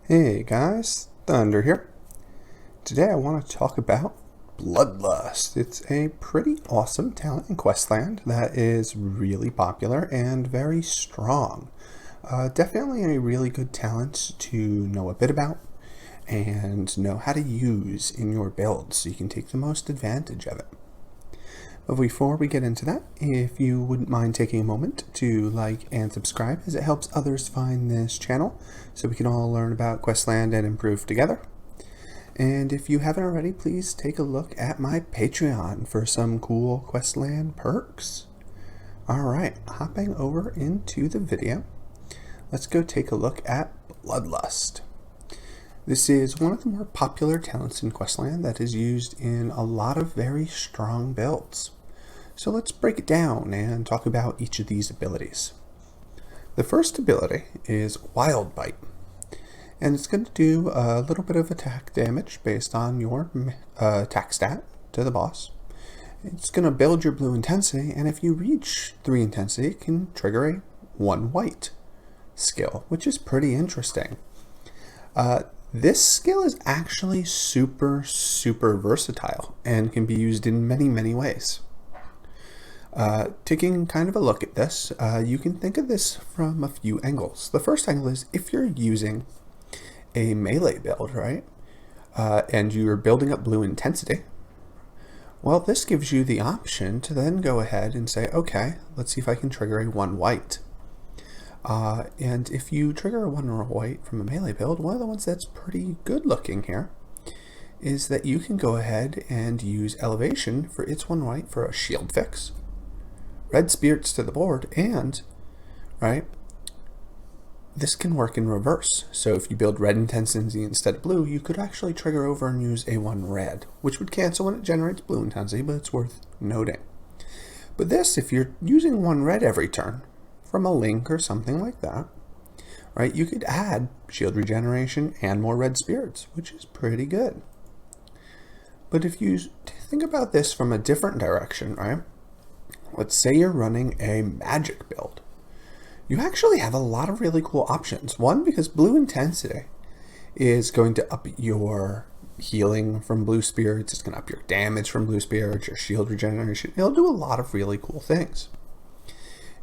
Hey guys, Thunder here. Today I want to talk about Bloodlust. It's a pretty awesome talent in Questland that is really popular and very strong. Definitely a really good talent to know a bit about and know how to use in your build so you can take the most advantage of it. But before we get into that, if you wouldn't mind taking a moment to like and subscribe, as it helps others find this channel so we can all learn about Questland and improve together. And if you haven't already, please take a look at my Patreon for some cool Questland perks. Alright, hopping over into the video, let's go take a look at Bloodlust. This is one of the more popular talents in Questland that is used in a lot of very strong builds. So let's break it down and talk about each of these abilities. The first ability is Wild Bite, and it's going to do a little bit of attack damage based on your attack stat to the boss. It's going to build your blue intensity, and if you reach 3 intensity, it can trigger a 1 white skill, which is pretty interesting. This skill is actually super versatile and can be used in many ways. Taking kind of a look at this, you can think of this from a few angles. The first angle is if you're using a melee build, right? And you're building up blue intensity. Well, this gives you the option to then go ahead and say, okay, let's see if I can trigger a 1 white. And if you trigger a 1 white from a melee build, one of the ones that's pretty good looking here is that you can go ahead and use elevation for its 1 white for a shield fix, red spirits to the board, and, right, this can work in reverse. So if you build red intensity instead of blue, you could actually trigger over and use a 1 red, which would cancel when it generates blue intensity, but it's worth noting. But this, if you're using 1 red every turn, from a link or something like that, right, you could add shield regeneration and more red spirits, which is pretty good. But if you think about this from a different direction, right, let's say you're running a magic build. You actually have a lot of really cool options. One, because blue intensity is going to up your healing from blue spirits, it's going to up your damage from blue spirits, your shield regeneration. It'll do a lot of really cool things.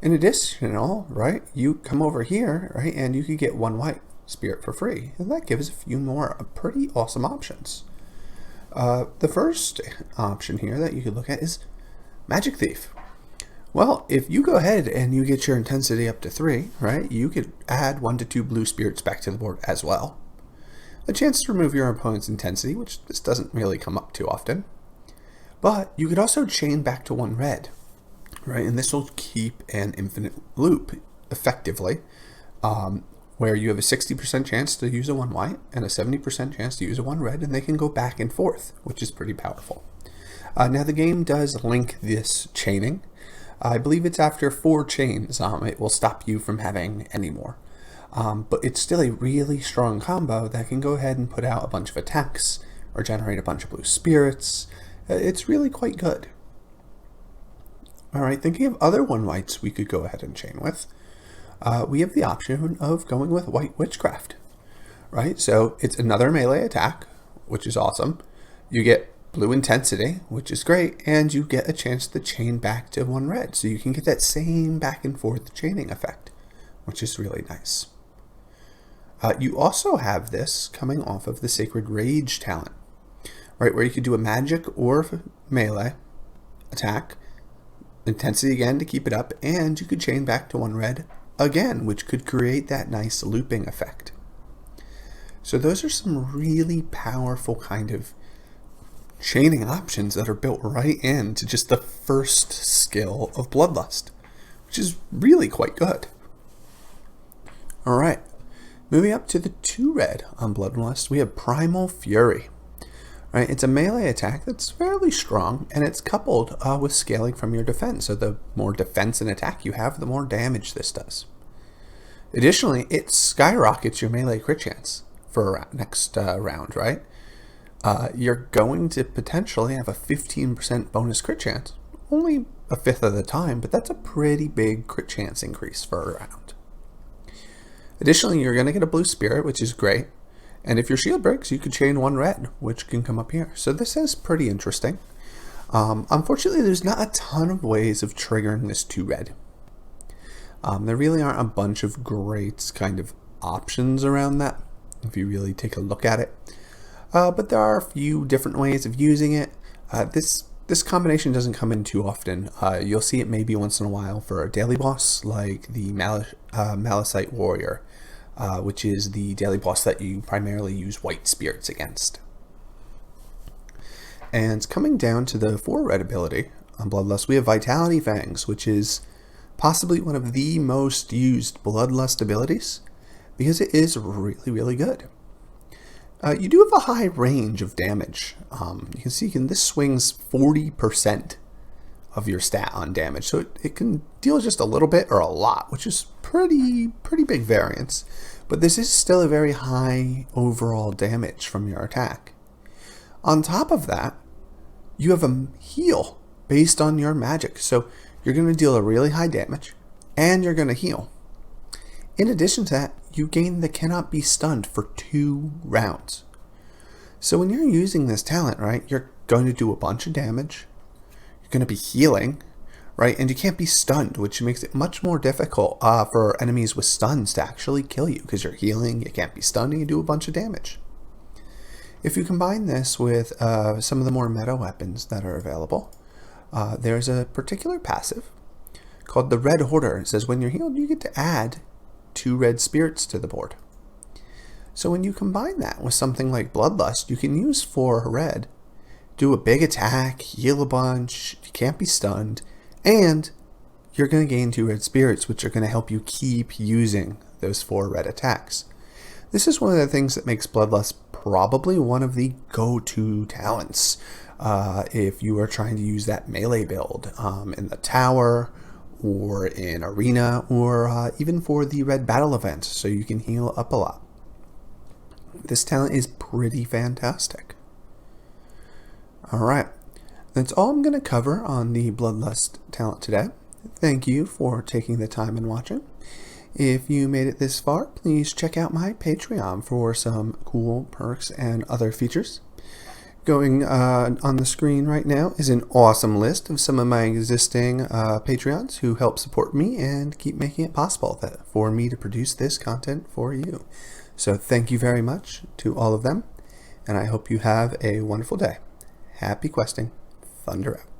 In addition, right, you come over here, right, and you could get 1 white spirit for free, and that gives a few more pretty awesome options. The first option here that you could look at is Magic Thief. Well, if you go ahead and you get your intensity up to 3, right, you could add 1 to 2 blue spirits back to the board as well. A chance to remove your opponent's intensity, which this doesn't really come up too often. But you could also chain back to 1 red. Right, and this will keep an infinite loop effectively, where you have a 60% chance to use a 1 white and a 70% chance to use a 1 red, and they can go back and forth, which is pretty powerful. Now the game does link this chaining. I believe it's after 4 chains, it will stop you from having any more. But it's still a really strong combo that can go ahead and put out a bunch of attacks or generate a bunch of blue spirits. It's really quite good. Alright, thinking of other 1 whites we could go ahead and chain with, we have the option of going with White Witchcraft. Right, so it's another melee attack, which is awesome. You get blue intensity, which is great, and you get a chance to chain back to 1 red, so you can get that same back and forth chaining effect, which is really nice. You also have this coming off of the Sacred Rage talent, right, where you could do a magic or melee attack, intensity again to keep it up, and you could chain back to 1 red again, which could create that nice looping effect. So those are some really powerful kind of chaining options that are built right into just the first skill of Bloodlust, which is really quite good. Alright, moving up to the 2 red on Bloodlust, we have Primal Fury. Right, it's a melee attack that's fairly strong, and it's coupled with scaling from your defense. So the more defense and attack you have, the more damage this does. Additionally, it skyrockets your melee crit chance for next round, right? You're going to potentially have a 15% bonus crit chance. Only a fifth of the time, but that's a pretty big crit chance increase for a round. Additionally, you're going to get a blue spirit, which is great. And if your shield breaks, you could chain 1 red, which can come up here. So this is pretty interesting. Unfortunately, there's not a ton of ways of triggering this 2 red. There really aren't a bunch of great kind of options around that, if you really take a look at it. But there are a few different ways of using it. This combination doesn't come in too often. You'll see it maybe once in a while for a daily boss, like the Malicite Warrior, which is the daily boss that you primarily use white spirits against. And coming down to the 4 red ability on Bloodlust, we have Vitality Fangs, which is possibly one of the most used Bloodlust abilities because it is really, really good. You do have a high range of damage. You can see this swings 40% of your stat on damage, so it can deal just a little bit or a lot, which is pretty big variance. But this is still a very high overall damage from your attack. On top of that, you have a heal based on your magic, so you're going to deal a really high damage, and you're going to heal. In addition to that, you gain the cannot be stunned for 2 rounds. So when you're using this talent, right, you're going to do a bunch of damage, you're going to be healing, right, and you can't be stunned, which makes it much more difficult for enemies with stuns to actually kill you, because you're healing, you can't be stunned, and you do a bunch of damage. If you combine this with some of the more meta weapons that are available, there's a particular passive called the Red Hoarder. It says when you're healed, you get to add 2 red spirits to the board. So when you combine that with something like Bloodlust, you can use 4 red, do a big attack, heal a bunch, you can't be stunned, and you're going to gain 2 red spirits, which are going to help you keep using those 4 red attacks. This is one of the things that makes Bloodlust probably one of the go-to talents if you are trying to use that melee build in the tower or in arena or even for the red battle event, so you can heal up a lot. This talent is pretty fantastic. Alright, that's all I'm going to cover on the Bloodlust talent today. Thank you for taking the time and watching. If you made it this far, please check out my Patreon for some cool perks and other features. Going on the screen right now is an awesome list of some of my existing Patreons who help support me and keep making it possible for me to produce this content for you. So thank you very much to all of them, and I hope you have a wonderful day. Happy questing. Thunder out.